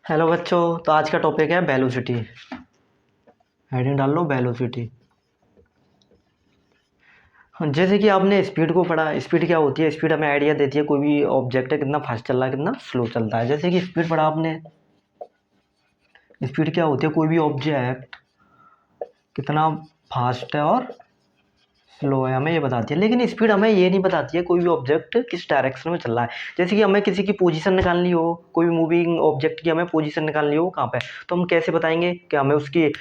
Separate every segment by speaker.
Speaker 1: Hello बच्चों। तो आज का टॉपिक है वेलोसिटी। हेडिंग डाल लो वेलोसिटी। जैसे कि आपने स्पीड को पढ़ा, स्पीड क्या होती है? स्पीड हमें आइडिया देती है कोई भी ऑब्जेक्ट है कितना फास्ट चल रहा है कितना स्लो चलता है। जैसे कि स्पीड पढ़ा आपने, स्पीड क्या होती है? कोई भी ऑब्जेक्ट कितना फास्ट है और स्लो है हमें ये बताती है। लेकिन स्पीड हमें ये नहीं बताती है कोई भी ऑब्जेक्ट किस डायरेक्शन में चल रहा है। जैसे कि हमें किसी की पोजीशन निकालनी हो, कोई भी मूविंग ऑब्जेक्ट की हमें पोजीशन निकालनी हो कहाँ पे, तो हम कैसे बताएंगे कि हमें उसकी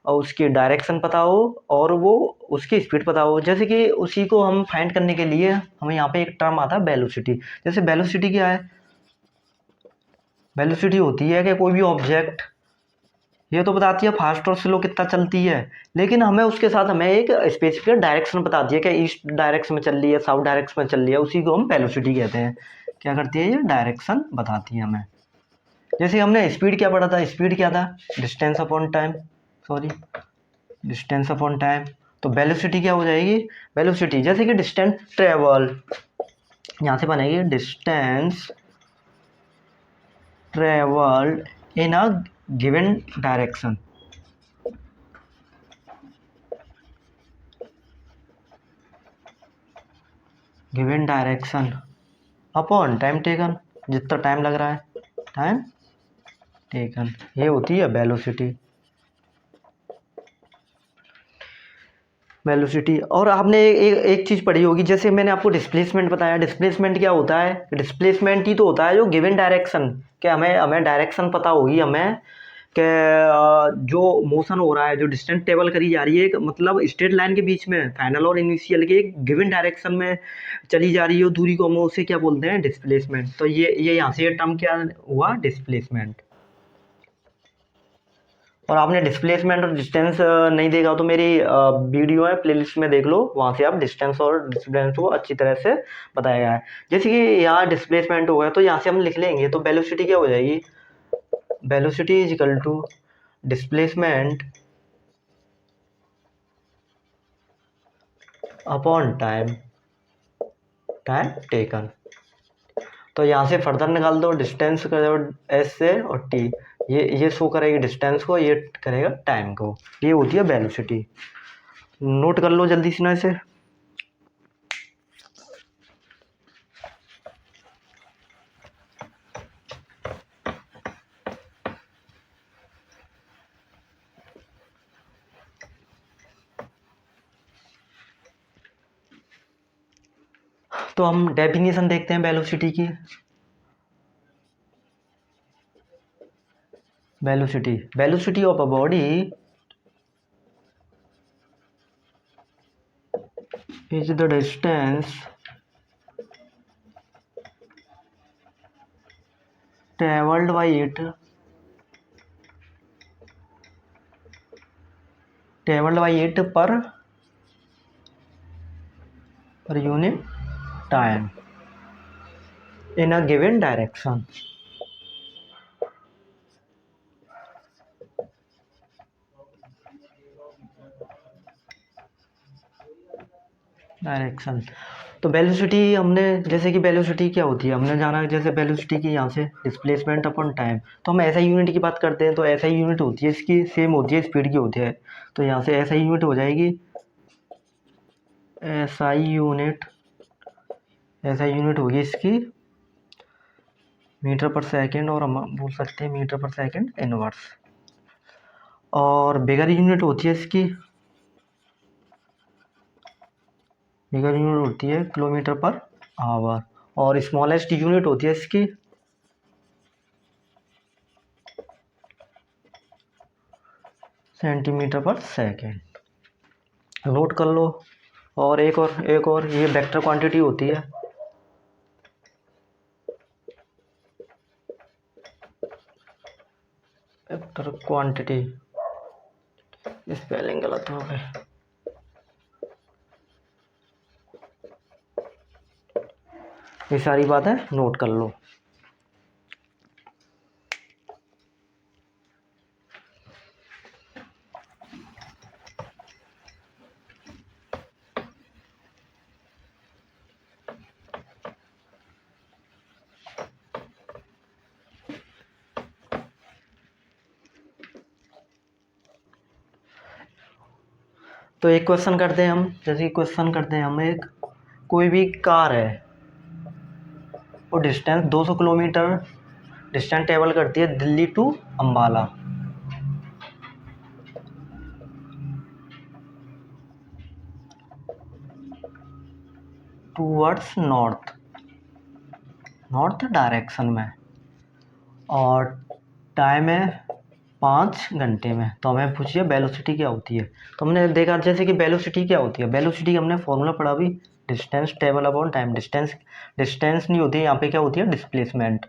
Speaker 1: उसकी डायरेक्शन पता हो और वो उसकी स्पीड पता हो। जैसे कि उसी को हम फाइंड करने के लिए हमें यहाँ पे एक टर्म आता है वेलोसिटी। जैसे वेलोसिटी क्या है? वेलोसिटी होती है कि कोई भी ऑब्जेक्ट ये तो बताती है फास्ट और स्लो कितना चलती है, लेकिन हमें उसके साथ हमें एक स्पेसिफिक डायरेक्शन बताती है कि ईस्ट डायरेक्शन में चल रही है, साउथ डायरेक्शन में चल रही है। उसी को हम वेलोसिटी कहते हैं। क्या करती है? ये डायरेक्शन बताती है हमें। जैसे हमने स्पीड क्या पढ़ा था? स्पीड क्या था? Distance upon time. Sorry, distance upon time. तो वेलोसिटी क्या हो जाएगी? वेलोसिटी जैसे कि डिस्टेंस ट्रेवल, यहाँ से बनेगी distance travelled in a given direction. Given direction upon time taken, जितना टाइम लग रहा है टाइम टेकन, ये होती है वेलोसिटी। वेलोसिटी। और आपने एक चीज़ पढ़ी होगी, जैसे मैंने आपको डिस्प्लेसमेंट बताया। डिस्प्लेसमेंट क्या होता है? डिस्प्लेसमेंट ही तो होता है जो गिवन डायरेक्शन, कि हमें हमें डायरेक्शन पता होगी हमें कि जो मोशन हो रहा है, जो डिस्टेंस ट्रेवल करी जा रही है, मतलब स्ट्रेट लाइन के बीच में फाइनल और इनिशियल के एक गिवन डायरेक्शन में चली जा रही हो दूरी को, हम उसे क्या बोलते हैं? डिस्प्लेसमेंट। तो ये यहाँ से ये टर्म क्या हुआ? डिस्प्लेसमेंट। और आपने डिस्प्लेसमेंट और डिस्टेंस नहीं देखा तो मेरी वीडियो है प्लेलिस्ट में देख लो, वहाँ से आप डिस्टेंस और डिस्टेंस को अच्छी तरह से बताया गया है। जैसे कि यहाँ डिस्प्लेसमेंट हो गया तो यहाँ से हम लिख लेंगे, तो वेलोसिटी क्या हो जाएगी? Velocity is equal to displacement upon time, time taken. तो यहाँ से फर्दर निकाल दो, डिस्टेंस करो एस से और टी, ये शो करेगी डिस्टेंस को, ये करेगा टाइम को। ये होती है वेलोसिटी। नोट कर लो जल्दी से ना इसे। तो हम डेफिनेशन देखते हैं वेलोसिटी की। Velocity of a body is the distance traveled by it per unit time in a given direction. Direction. तो वेलोसिटी हमने, जैसे कि वेलोसिटी क्या होती है हमने जाना, जैसे वेलोसिटी की यहाँ से डिस्प्लेसमेंट अपन टाइम, तो हम ऐसा यूनिट की बात करते हैं तो ऐसा यूनिट होती है इसकी, सेम होती है स्पीड की होती है। तो यहाँ से ऐसा यूनिट हो जाएगी, एसआई यूनिट, ऐसा यूनिट होगी इसकी मीटर पर सेकंड, और हम बोल सकते हैं मीटर पर सेकंड इनवर्स। और बिगर यूनिट होती है इसकी, बिगर यूनिट होती है किलोमीटर पर आवर। और स्मॉलेस्ट यूनिट होती है इसकी सेंटीमीटर पर सेकंड। नोट कर लो। और एक और ये वेक्टर क्वांटिटी होती है। वेक्टर क्वांटिटी, स्पेलिंग गलत हो गई। ये सारी बातें नोट कर लो। तो एक क्वेश्चन करते हैं हम, जैसे क्वेश्चन करते हैं हम, एक कोई भी कार है वो डिस्टेंस 200 किलोमीटर डिस्टेंस ट्रेवल करती है Delhi to Ambala. Towards north direction में, और टाइम है 5 घंटे में। तो हमें पूछिए वेलोसिटी क्या होती है। तो हमने देखा जैसे कि वेलोसिटी क्या होती है, वेलोसिटी हमने फॉर्मूला पढ़ा भी, distance travel upon time. Distance नहीं होती है यहाँ पे, क्या होती है डिस्प्लेसमेंट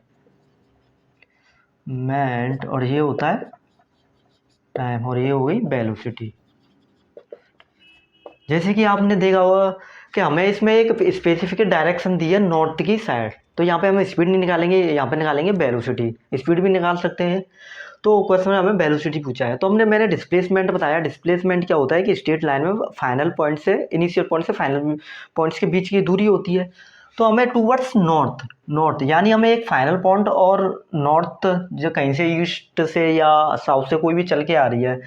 Speaker 1: और ये होता है टाइम, और ये हो गई वेलोसिटी। जैसे कि आपने देखा होगा कि हमें इसमें एक स्पेसिफिक डायरेक्शन दी है नॉर्थ की साइड, तो यहाँ पे हम स्पीड नहीं निकालेंगे, यहाँ पे निकालेंगे वेलोसिटी। स्पीड भी निकाल सकते हैं। तो क्वेश्चन में हमें वेलोसिटी पूछा है, तो मैंने डिस्प्लेसमेंट बताया। डिस्प्लेसमेंट क्या होता है कि स्ट्रेट लाइन में फाइनल पॉइंट से, इनिशियल पॉइंट से फाइनल पॉइंट्स के बीच की दूरी होती है। तो हमें टूवर्ड्स नॉर्थ यानी हमें एक फाइनल पॉइंट और नॉर्थ, जो कहीं से ईस्ट से या साउथ से कोई भी चल के आ रही है,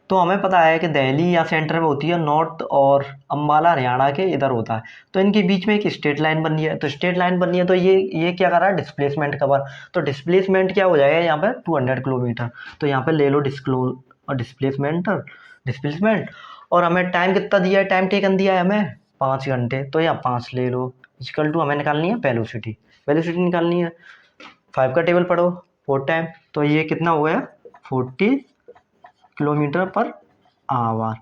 Speaker 1: तो हमें पता है कि दिल्ली या सेंटर में होती है नॉर्थ, और अम्बाला हरियाणा के इधर होता है। तो इनके बीच में एक स्ट्रेट लाइन बनी है, तो स्ट्रेट लाइन बनी है तो ये क्या कर रहा है डिस्प्लेसमेंट कवर। तो डिस्प्लेसमेंट क्या हो जाएगा यहाँ पर 200 किलोमीटर। तो यहाँ पे ले लो डिस्प्लेसमेंट, और हमें टाइम कितना दिया है, टाइम टेकन दिया है हमें 5 घंटे, तो यहाँ 5 ले लो। इक्वल टू हमें निकालनी है वेलोसिटी निकालनी है। 5 का टेबल पढ़ो 4 टाइम, तो ये कितना हो गया 40 किलोमीटर पर आवर।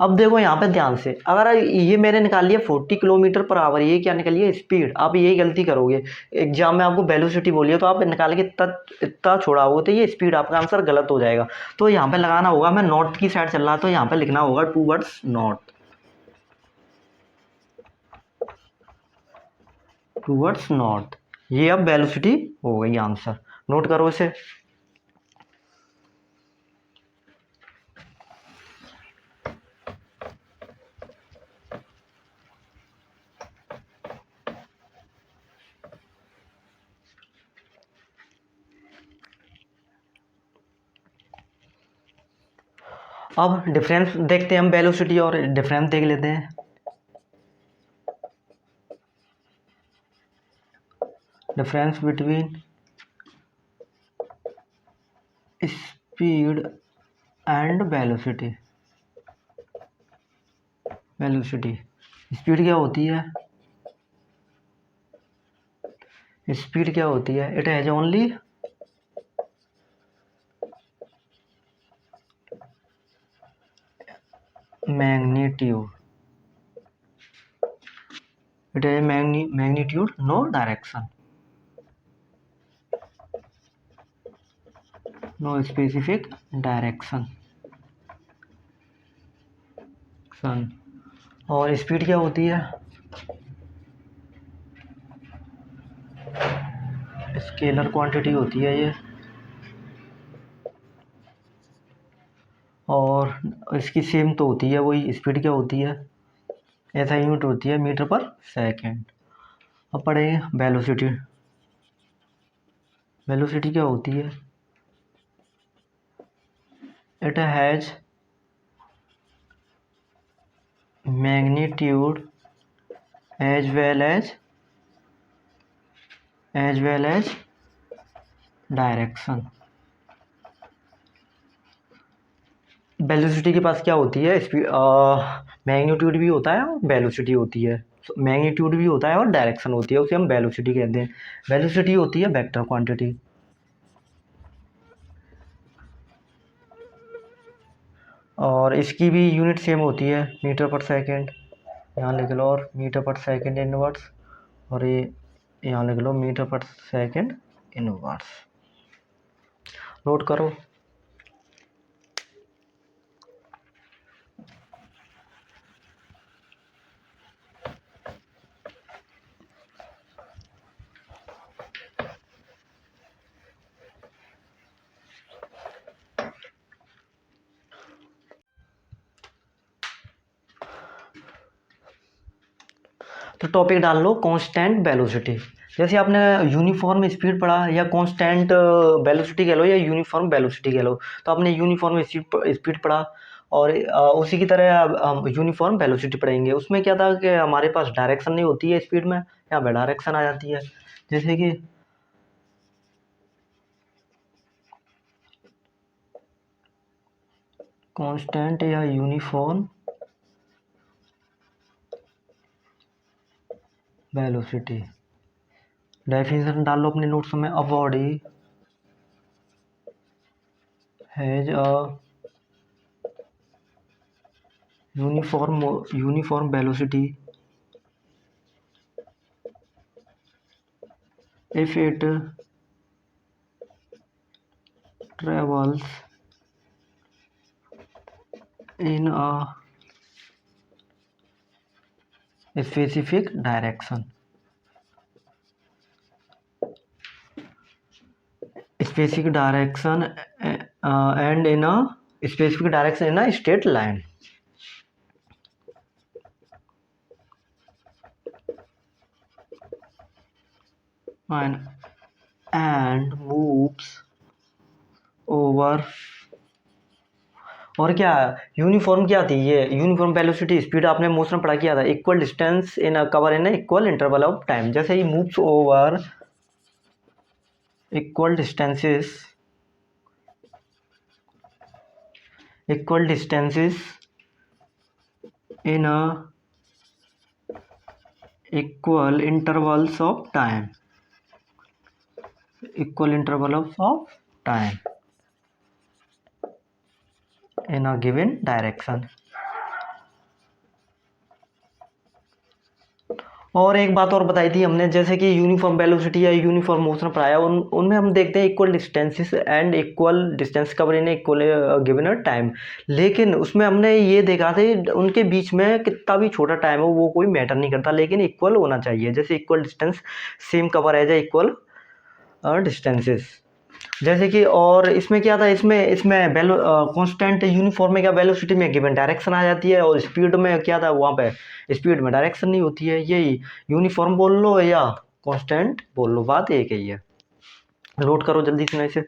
Speaker 1: अब देखो यहाँ पे ध्यान से, अगर ये मैंने निकाल लिया 40 किलोमीटर पर आवर, ये क्या निकालिए स्पीड। आप यही गलती करोगे, एग्जाम में आपको वेलोसिटी बोलिए तो आप निकाल के इतना छोड़ाओगे तो ये स्पीड, आपका आंसर गलत हो जाएगा। तो यहाँ पे लगाना होगा, मैं नॉर्थ की साइड चल रहा, तो यहाँ पे लिखना होगा टूवर्ड्स नॉर्थ। ये अब वेलोसिटी हो गई आंसर, नोट करो इसे। अब डिफरेंस देखते हैं हम, वेलोसिटी और डिफरेंस देख लेते हैं। Difference between speed and velocity. Speed क्या होती है, it has only magnitude, no direction, no specific direction. और स्पीड क्या होती है, स्केलर क्वांटिटी होती है ये, और इसकी सेम तो होती है वही। स्पीड क्या होती है, ऐसा यूनिट होती है मीटर पर सेकंड। अब पढ़ेंगे वेलोसिटी क्या होती है, it has magnitude as well as direction. Velocity के पास क्या होती है, मैग्नीट्यूड भी होता है और वेलोसिटी होती है। मैग्नीट्यूड भी होता है और डायरेक्शन होती है, उसे हम वेलोसिटी कहते हैं। वेलोसिटी होती है वेक्टर क्वांटिटी, और इसकी भी यूनिट सेम होती है मीटर पर सेकंड। यहाँ लिख लो, और मीटर पर सेकंड इनवर्स, और ये यहाँ लिख लो मीटर पर सेकंड इनवर्स। नोट करो। तो टॉपिक डाल लो कांस्टेंट वेलोसिटी। जैसे आपने यूनिफॉर्म स्पीड पढ़ा, या कांस्टेंट वेलोसिटी कह लो, या यूनिफॉर्म वेलोसिटी कह लो। तो आपने यूनिफॉर्म स्पीड पढ़ा, और उसी की तरह अब हम यूनिफॉर्म वेलोसिटी पढ़ेंगे। उसमें क्या था कि हमारे पास डायरेक्शन नहीं होती है स्पीड में, यहाँ पे डायरेक्शन आ जाती है। जैसे कि कांस्टेंट या यूनिफॉर्म वेलोसिटी, डेफिनेशन डाल लो अपने नोट्स में। A body has a uniform velocity if it travels in a specific direction, and in a specific direction in a straight line. And moves over, और क्या यूनिफॉर्म क्या थी ये uniform velocity speed आपने motion पढ़ा किया था, equal distance in cover in equal interval of time. जैसे ही moves over equal distances in a equal intervals of time in a given direction। और एक बात और बताई थी हमने, जैसे कि यूनिफॉर्म वेलोसिटी या यूनिफॉर्म मोशन पढ़ाया, उनमें हम देखते हैं equal distances and equal distance cover in equal given time. लेकिन उसमें हमने ये देखा था उनके बीच में कितना भी छोटा टाइम हो वो कोई मैटर नहीं करता, लेकिन इक्वल होना चाहिए। जैसे इक्वल डिस्टेंस सेम कवर है, इक्वल डिस्टेंसेस। जैसे कि और इसमें क्या था, इसमें कांस्टेंट यूनिफॉर्म में क्या वेलोसिटी में गिवन डायरेक्शन आ जाती है, और स्पीड में क्या था वहाँ पे स्पीड में डायरेक्शन नहीं होती है। यही यूनिफॉर्म बोल लो या कांस्टेंट बोल लो, बात एक ही है। नोट करो जल्दी से इसे।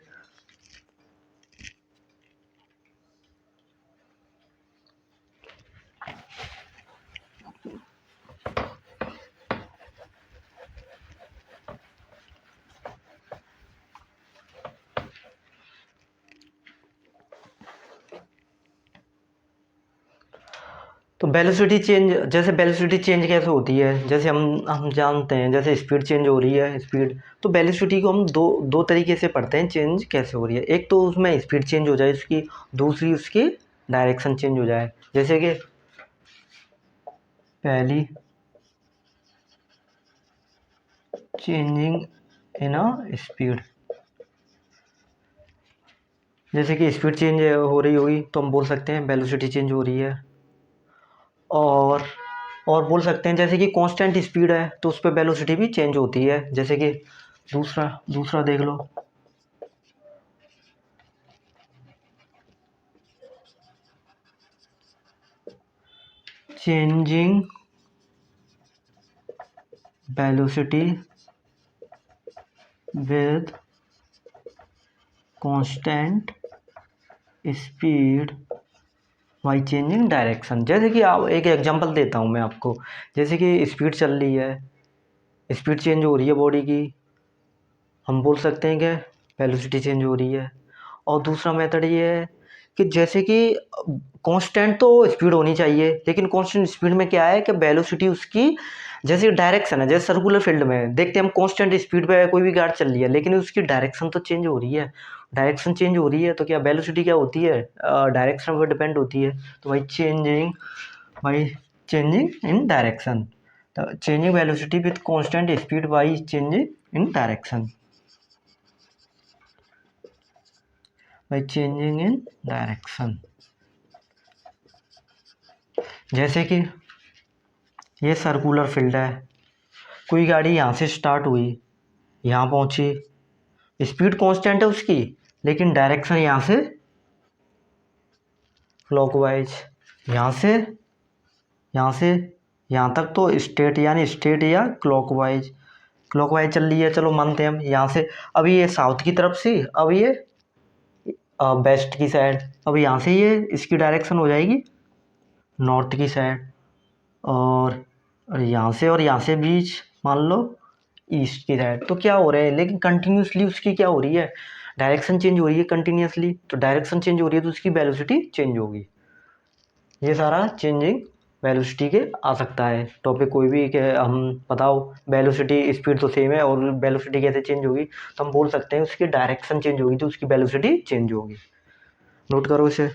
Speaker 1: तो वेलोसिटी चेंज, जैसे वेलोसिटी चेंज कैसे होती है, जैसे हम जानते हैं जैसे स्पीड चेंज हो रही है स्पीड, तो वेलोसिटी को हम दो तरीके से पढ़ते हैं चेंज कैसे हो रही है। एक तो उसमें स्पीड चेंज हो जाए उसकी, दूसरी उसकी डायरेक्शन चेंज हो जाए। जैसे कि पहली चेंजिंग इन अ स्पीड, जैसे कि स्पीड चेंज हो रही होगी तो हम बोल सकते हैं वेलोसिटी चेंज हो रही है। और बोल सकते हैं जैसे कि कांस्टेंट स्पीड है तो उस पर वेलोसिटी भी चेंज होती है। जैसे कि दूसरा देख लो, changing velocity with constant speed by changing direction. जैसे कि आप एक एग्जांपल देता हूँ मैं आपको, जैसे कि स्पीड चल रही है, स्पीड चेंज हो रही है बॉडी की, हम बोल सकते हैं कि वेलोसिटी चेंज हो रही है। और दूसरा मेथड ये है कि जैसे कि कांस्टेंट तो स्पीड होनी चाहिए, लेकिन कांस्टेंट स्पीड में क्या है कि वेलोसिटी उसकी जैसे डायरेक्शन है, जैसे सर्कुलर फील्ड में देखते हैं हम कांस्टेंट स्पीड पे कोई भी गाड़ी चल रही है, लेकिन उसकी डायरेक्शन तो चेंज हो रही है। डायरेक्शन चेंज हो रही है तो क्या वेलोसिटी क्या होती है, डायरेक्शन पर डिपेंड होती है। तो बाई चेंजिंग इन डायरेक्शन, तो changing velocity with constant speed by changing in direction, by changing in direction। जैसे कि ये सर्कुलर फील्ड है, कोई गाड़ी यहाँ से स्टार्ट हुई, यहाँ पहुँची, स्पीड कांस्टेंट है उसकी, लेकिन डायरेक्शन यहाँ से क्लॉकवाइज, यहाँ से यहाँ तक तो स्ट्रेट, यानी स्ट्रेट या क्लॉकवाइज चल रही है। चलो मानते हैं हम यहाँ से, अभी ये साउथ की तरफ से, अब ये वेस्ट की साइड। अब यहाँ से ये इसकी डायरेक्शन हो जाएगी नॉर्थ की साइड, और यहाँ से बीच मान लो ईस्ट की साइड। तो क्या हो रहा है, लेकिन कंटिन्यूसली उसकी क्या हो रही है, डायरेक्शन चेंज हो रही है कंटिन्यूसली। तो डायरेक्शन चेंज हो रही है तो उसकी वेलोसिटी चेंज होगी। ये सारा चेंजिंग वेलोसिटी के आ सकता है टॉपिक कोई भी कि हम बताओ वेलोसिटी स्पीड तो सेम है और वेलोसिटी कैसे चेंज होगी, तो हम बोल सकते हैं उसकी डायरेक्शन चेंज होगी तो उसकी वेलोसिटी चेंज होगी। नोट करो इसे।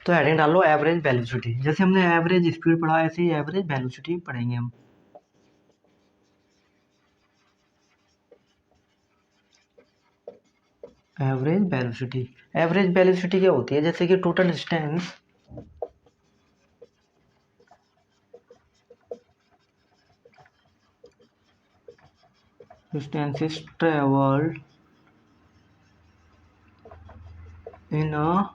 Speaker 1: तो हेडिंग डाल लो एवरेज वेलोसिटी। जैसे हमने एवरेज स्पीड पढ़ा ऐसे ही एवरेज वेलोसिटी पढ़ेंगे हम। एवरेज वेलोसिटी क्या होती है, जैसे कि total distance is travelled in a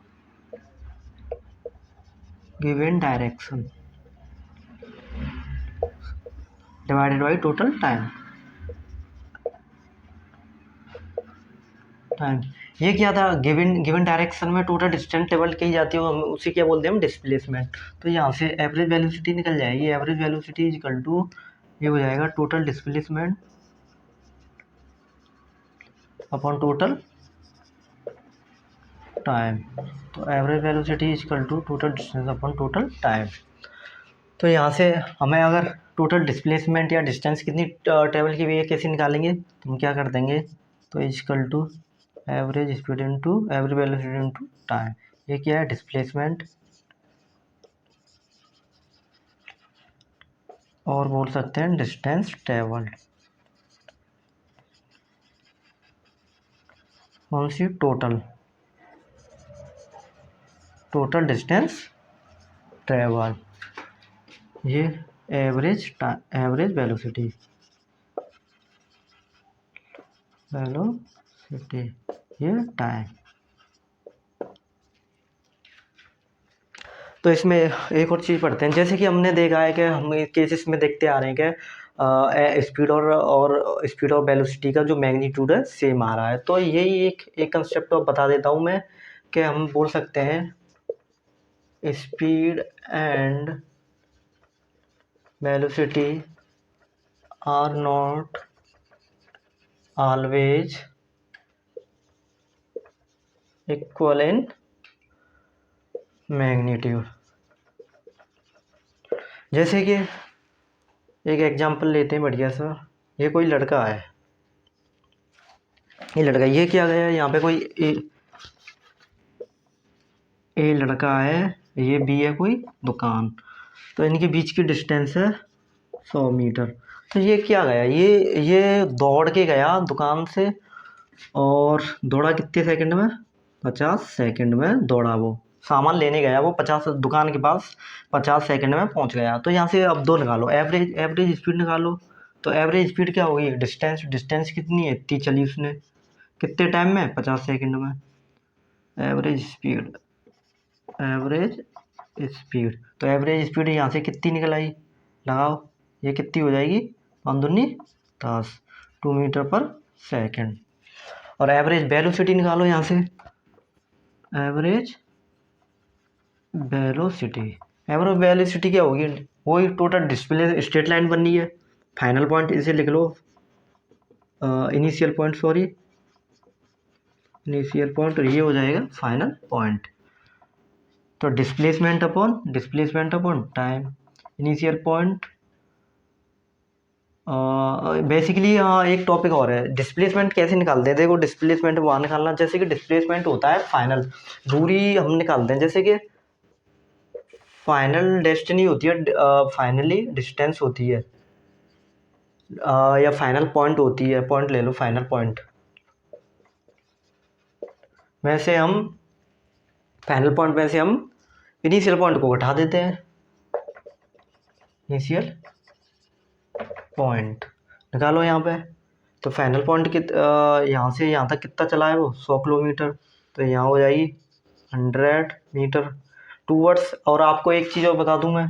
Speaker 1: given direction divided by total time. ये क्या था, गिवन डायरेक्शन में टोटल डिस्टेंस ट्रेवल की जाती है, हम उसे क्या बोलते हैं, हम डिस्प्लेसमेंट। तो यहाँ से एवरेज वेलोसिटी निकल जाएगी। Average velocity is equal to ये हो जाएगा total displacement upon total time. तो average velocity is equal to total distance upon total time. तो यहाँ से हमें अगर टोटल डिस्प्लेसमेंट या डिस्टेंस कितनी ट्रेवल की हुई है कैसे निकालेंगे, तो हम क्या कर देंगे, तो is equal to average speed into average velocity into time. ये क्या है, डिस्प्लेसमेंट, और बोल सकते हैं डिस्टेंस ट्रेवल्ड। कौन सी, टोटल डिस्टेंस ट्रेवल, ये एवरेज वेलोसिटी ये टाइम। तो इसमें एक और चीज़ पढ़ते हैं। जैसे कि हमने देखा है कि हम केसेस में देखते आ रहे हैं कि स्पीड और वेलोसिटी का जो मैग्नीट्यूड है सेम आ रहा है। तो यही एक कंसेप्ट बता देता हूँ मैं, कि हम बोल सकते हैं speed and velocity are not always equal in magnitude. जैसे कि एक एग्जांपल लेते हैं बढ़िया सा। ये कोई लड़का है, ये क्या गया, यहाँ पे कोई ए लड़का है, ये बी है कोई दुकान। तो इनके बीच की डिस्टेंस है 100 मीटर। तो ये क्या गया, ये दौड़ के गया दुकान से, और दौड़ा कितने सेकंड में, 50 सेकंड में दौड़ा। वो सामान लेने गया, वो 50 दुकान के पास 50 सेकंड में पहुंच गया। तो यहाँ से अब दो निकालो, एवरेज स्पीड निकालो। तो एवरेज स्पीड क्या होगी, डिस्टेंस कितनी है, इतनी चली उसने, कितने टाइम में, 50 सेकंड में। एवरेज स्पीड तो एवरेज स्पीड यहाँ से कितनी निकल आई, लगाओ, ये कितनी हो जाएगी, 5 दूनी 10, 2 मीटर पर सेकंड। और एवरेज वेलोसिटी निकालो यहाँ से, एवरेज वेलोसिटी क्या होगी, वही टोटल डिस्प्ले स्ट्रेट लाइन बननी है। फाइनल पॉइंट इसे लिख लो, इनिशियल पॉइंट, और ये हो जाएगा फाइनल पॉइंट। तो displacement upon time, initial point. Basically एक टॉपिक और है, डिस्प्लेसमेंट कैसे निकालते हैं। देखो डिस्प्लेसमेंट वहाँ निकालना, जैसे कि डिस्प्लेसमेंट होता है फाइनल दूरी हम निकालते हैं। जैसे कि फाइनल डेस्टिनी होती है, फाइनली डिस्टेंस होती है, या फाइनल पॉइंट होती है। पॉइंट ले लो, फाइनल पॉइंट में से हम इनिशियल पॉइंट को घटा देते हैं। इनिशियल पॉइंट निकालो यहाँ पे, तो फाइनल पॉइंट यहाँ से यहाँ तक कितना चला है वो 100 किलोमीटर। तो यहाँ हो जाएगी 100 मीटर टूवर्ड्स। और आपको एक चीज़ और बता दूँ मैं,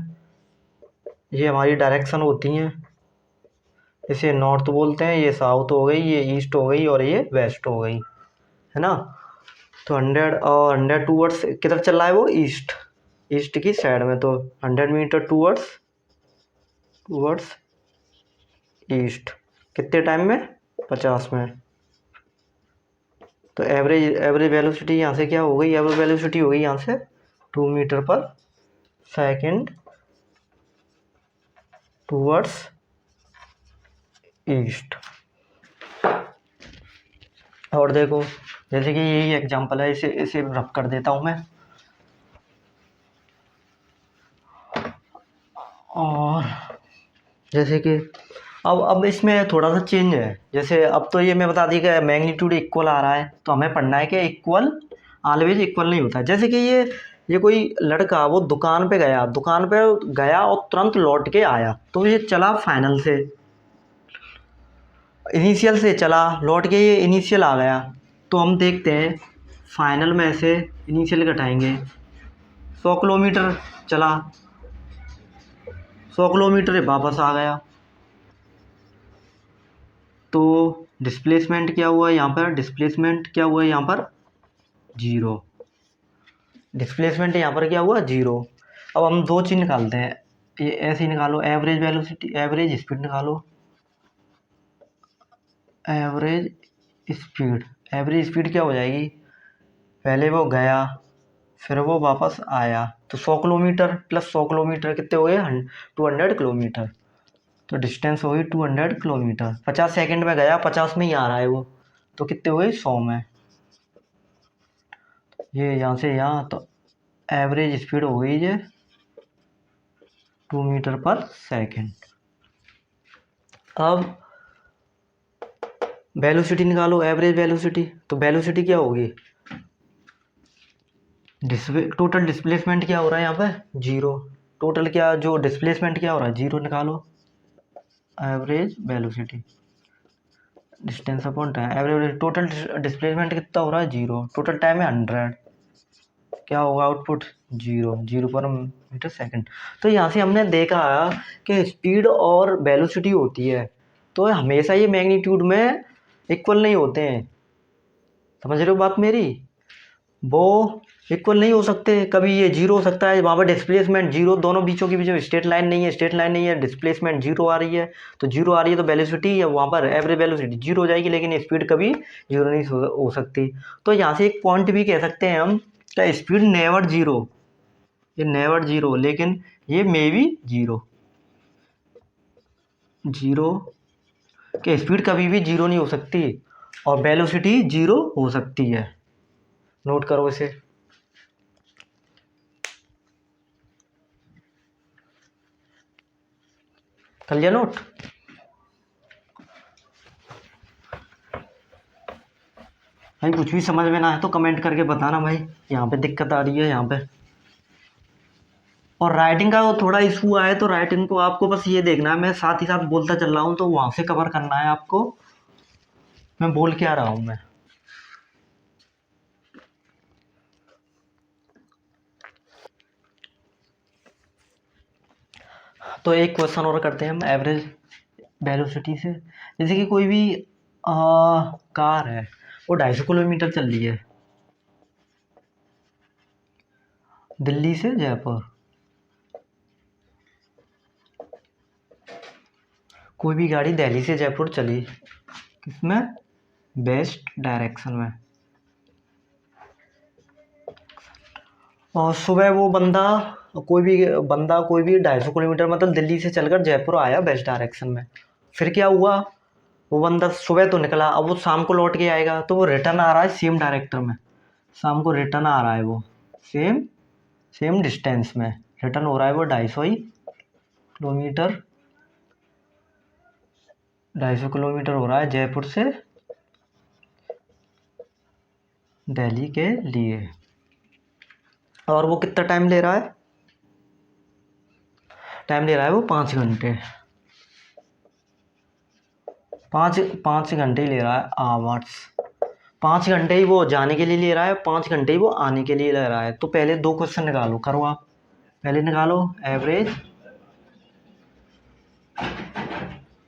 Speaker 1: ये हमारी डायरेक्शन होती हैं, इसे नॉर्थ बोलते हैं, ये साउथ हो गई, ये ईस्ट हो गई और ये वेस्ट हो गई, है ना। तो 100 टूवर्ड्स किधर चल रहा है वो, ईस्ट, ईस्ट की साइड में। तो 100 मीटर टूवर्ड्स ईस्ट कितने टाइम में, 50 में। तो एवरेज वेलोसिटी यहाँ से क्या हो गई, एवरेज वेलोसिटी हो गई यहाँ से 2 मीटर पर सेकेंड टूवर्ड्स ईस्ट। और देखो जैसे कि यही एग्जांपल है, इसे इसे रब कर देता हूँ मैं। और जैसे कि अब इसमें थोड़ा सा चेंज है। जैसे अब तो ये मैं बता दी कि मैग्नीट्यूड इक्वल आ रहा है, तो हमें पढ़ना है कि इक्वल ऑलवेज इक्वल नहीं होता है। जैसे कि ये कोई लड़का वो दुकान पे गया और तुरंत लौट के आया, तो ये चला फाइनल से, इनिशियल से चला, लौट के ये इनिशियल आ गया। तो हम देखते हैं फाइनल में से इनिशियल घटाएंगे, 100 किलोमीटर चला, 100 किलोमीटर वापस आ गया। तो डिस्प्लेसमेंट क्या हुआ यहाँ पर, डिस्प्लेसमेंट क्या हुआ यहाँ पर, जीरो। डिस्प्लेसमेंट यहाँ पर क्या हुआ, जीरो। अब हम दो चीज़ निकालते हैं, ये ऐसे ही निकालो, एवरेज वेलोसिटी, एवरेज स्पीड निकालो, एवरेज स्पीड। एवरेज स्पीड क्या हो जाएगी, पहले वो गया फिर वो वापस आया, तो 100 किलोमीटर प्लस 100 किलोमीटर कितने हो गए, 200 किलोमीटर। तो डिस्टेंस हो गई 200 किलोमीटर। 50 सेकंड में गया, 50 में ही आ रहा है वो, तो कितने हो गए 100 में। ये यहाँ से यहाँ, तो एवरेज स्पीड हो गई ये 2 मीटर पर सेकंड। अब वेलोसिटी निकालो, एवरेज वेलोसिटी। तो वेलोसिटी क्या होगी, टोटल डिस्प्लेसमेंट क्या हो रहा है यहाँ पे, जीरो। टोटल क्या, जो डिस्प्लेसमेंट क्या हो रहा है, जीरो निकालो, average velocity distance upon time. Average total displacement कितना हो रहा है, जीरो। टोटल टाइम है 100, क्या होगा आउटपुट, जीरो, जीरो पर मीटर सेकंड। तो यहाँ से हमने देखा कि स्पीड और वेलोसिटी होती है, तो हमेशा ये मैग्नीट्यूड में इक्वल नहीं होते हैं, समझ रहे हो बात मेरी। वो इक्वल नहीं हो सकते, कभी ये जीरो हो सकता है, वहाँ पर डिस्प्लेसमेंट जीरो, दोनों बीचों के बीच में स्ट्रेट लाइन नहीं है, स्ट्रेट लाइन नहीं है, डिस्प्लेसमेंट जीरो आ रही है, तो जीरो आ रही है तो वेलोसिटी है वहाँ पर, एवरेज वेलोसिटी जीरो हो जाएगी, लेकिन स्पीड कभी जीरो नहीं हो सकती। तो यहाँ से एक पॉइंट भी कह सकते हैं हम, क्या स्पीड नेवर जीरो, ये नेवर जीरो, लेकिन ये मे बी जीरो, जीरो के स्पीड कभी भी जीरो नहीं हो सकती, और वेलोसिटी जीरो हो सकती है। नोट करो इसे। कर लिया नोट। भाई कुछ भी समझ में ना आए तो कमेंट करके बताना भाई, यहाँ पे दिक्कत आ रही है यहाँ पे। और राइटिंग का वो थोड़ा इशू आए तो राइटिंग को आपको बस ये देखना है, मैं साथ ही साथ बोलता चल रहा हूँ, तो वहाँ से कवर करना है आपको, मैं बोल के आ रहा हूँ मैं। तो एक क्वेश्चन और करते हैं हम एवरेज वेलोसिटी से। जैसे कि कोई भी कार है, वो 250 किलोमीटर चल रही है दिल्ली से जयपुर। कोई भी गाड़ी दिल्ली से जयपुर चली, किसमें, वेस्ट डायरेक्शन में। और सुबह वो बंदा, कोई भी 250 किलोमीटर मतलब दिल्ली से चलकर जयपुर आया वेस्ट डायरेक्शन में। फिर क्या हुआ, वो बंदा सुबह तो निकला, अब वो शाम को लौट के आएगा, तो वो रिटर्न आ रहा है सेम डायरेक्टर में, शाम को रिटर्न आ रहा है वो सेम सेम डिस्टेंस में रिटर्न हो रहा है वो 250 ही किलोमीटर, 250 किलोमीटर हो रहा है जयपुर से दिल्ली के लिए। और वो कितना टाइम ले रहा है, टाइम ले रहा है वो 5 घंटे। पाँच घंटे ही ले रहा है आवर्स। 5 घंटे ही वो जाने के लिए ले रहा है, 5 घंटे ही वो आने के लिए ले रहा है। तो पहले 2 क्वेश्चन निकालो, करो आप। पहले निकालो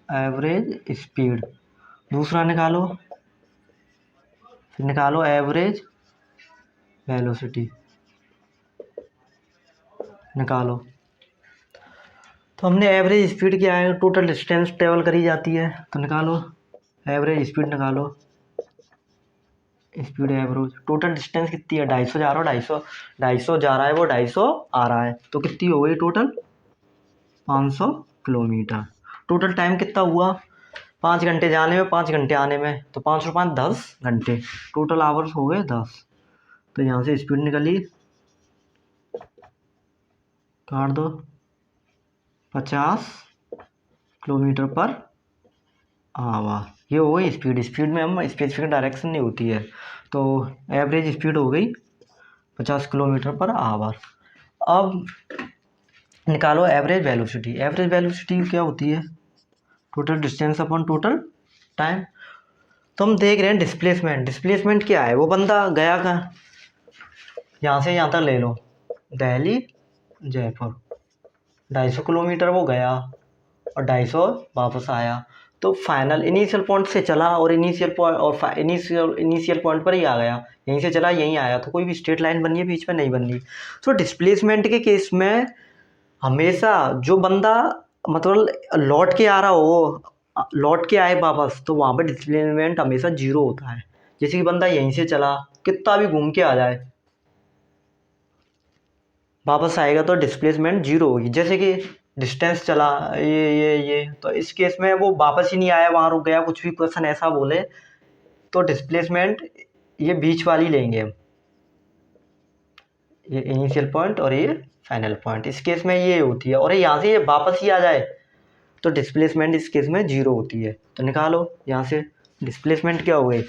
Speaker 1: एवरेज स्पीड, दूसरा निकालो, फिर निकालो एवरेज वेलोसिटी, निकालो। तो हमने एवरेज स्पीड क्या है, टोटल डिस्टेंस ट्रेवल करी जाती है, तो निकालो एवरेज स्पीड, निकालो स्पीड एवरेज। टोटल डिस्टेंस कितनी है, 250 जा रहा है, 250 जा रहा है, वो 250 आ रहा है, तो कितनी हो गई टोटल 500 किलोमीटर। टोटल टाइम कितना हुआ, 5 घंटे जाने में, 5 घंटे आने में, तो 5 और 5 10 घंटे, टोटल आवर्स हो गए 10। तो यहाँ से स्पीड निकली, काट दो, 50 किलोमीटर पर आवर। ये हो गई स्पीड। स्पीड में हम स्पेसिफिक डायरेक्शन नहीं होती है, तो एवरेज स्पीड हो गई 50 किलोमीटर पर आवर। अब निकालो एवरेज वेलोसिटी। एवरेज वेलोसिटी क्या होती है, total distance upon total time. तो हम देख रहे हैं डिस्प्लेसमेंट। डिस्प्लेसमेंट क्या है, वो बंदा गया कहाँ, यहाँ से यहाँ तक ले लो, दिल्ली जयपुर, 250 किलोमीटर वो गया और 250 वापस आया। तो फाइनल इनिशियल पॉइंट से चला और इनिशियल पॉइंट और इनिशियल पॉइंट पर ही आ गया, यहीं से चला यहीं आया, तो कोई भी स्ट्रेट लाइन बनी है बीच में, नहीं बन रही। तो डिस्प्लेसमेंट के केस में हमेशा जो बंदा मतलब लौट के आ रहा हो, लौट के आए वापस, तो वहाँ पर डिस्प्लेसमेंट हमेशा 0 होता है। जैसे कि बंदा यहीं से चला, कितना भी घूम के आ जाए, वापस आएगा तो डिस्प्लेसमेंट 0 होगी। जैसे कि डिस्टेंस चला ये, तो इस केस में वो वापस ही नहीं आया, वहाँ रुक गया, कुछ भी क्वेश्चन ऐसा बोले, तो डिस्प्लेसमेंट ये बीच वाली लेंगे हम, ये इनिशियल पॉइंट और ये फाइनल पॉइंट, इस केस में ये होती है। और यहाँ से ये वापस ही आ जाए तो डिस्प्लेसमेंट इस केस में 0 होती है। तो निकालो यहाँ से डिस्प्लेसमेंट क्या हो गई,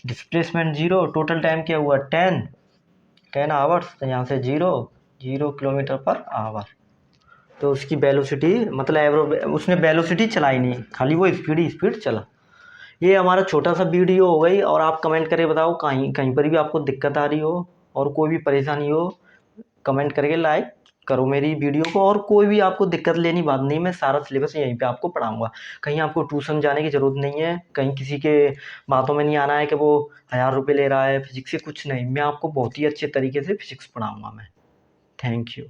Speaker 1: डिस्प्लेसमेंट 0, टोटल टाइम क्या हुआ 10 आवर्स, तो यहाँ से 0 किलोमीटर पर आवर। तो उसकी वेलोसिटी मतलब उसने वेलोसिटी चलाई नहीं, खाली वो स्पीड चला। ये हमारा छोटा सा वीडियो हो गई। और आप कमेंट करके बताओ कहीं कहीं पर भी आपको दिक्कत आ रही हो और कोई भी परेशानी हो, कमेंट करके लाइक करो मेरी वीडियो को। और कोई भी आपको दिक्कत लेनी बात नहीं, मैं सारा सिलेबस यहीं पे आपको पढ़ाऊंगा। कहीं आपको ट्यूशन जाने की ज़रूरत नहीं है, कहीं किसी के बातों में नहीं आना है कि वो 1000 रुपये ले रहा है फिजिक्स से, कुछ नहीं। मैं आपको बहुत ही अच्छे तरीके से फिजिक्स पढ़ाऊँगा मैं। Thank you.